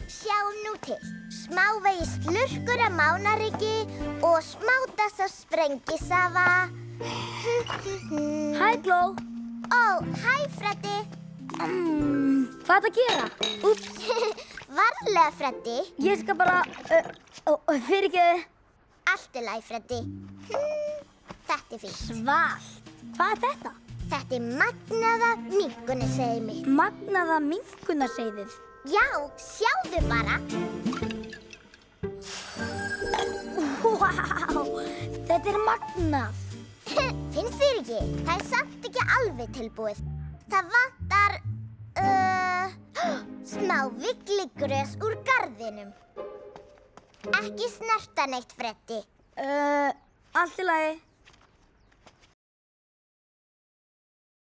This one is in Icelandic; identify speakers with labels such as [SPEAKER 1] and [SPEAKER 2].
[SPEAKER 1] Sjá nú til. Smávegis slurkur af mánaryggi og smátast af sprengisafa.
[SPEAKER 2] Hæ, Gló.
[SPEAKER 1] Ó, hæ, Freddi.
[SPEAKER 2] Hvað ertu að gera?
[SPEAKER 1] Úps, varlega, Freddi.
[SPEAKER 2] Ég skal bara... fyrirgeðu.
[SPEAKER 1] Allt í lagi, Freddi. Þetta er fínt.
[SPEAKER 2] Sval. Hvað er þetta?
[SPEAKER 1] Þetta er magnaða minnkunarseiðið mitt.
[SPEAKER 2] Magnaða minnkunarseiðið?
[SPEAKER 1] Já, sjáðu bara.
[SPEAKER 2] Vá, þetta er magnað.
[SPEAKER 1] Finnst þér ekki? Það er samt ekki alveg tilbúið. Það vantar, smá vigligrös úr garðinum. Ekki snerta neitt, Freddi.
[SPEAKER 2] Allt í lagi.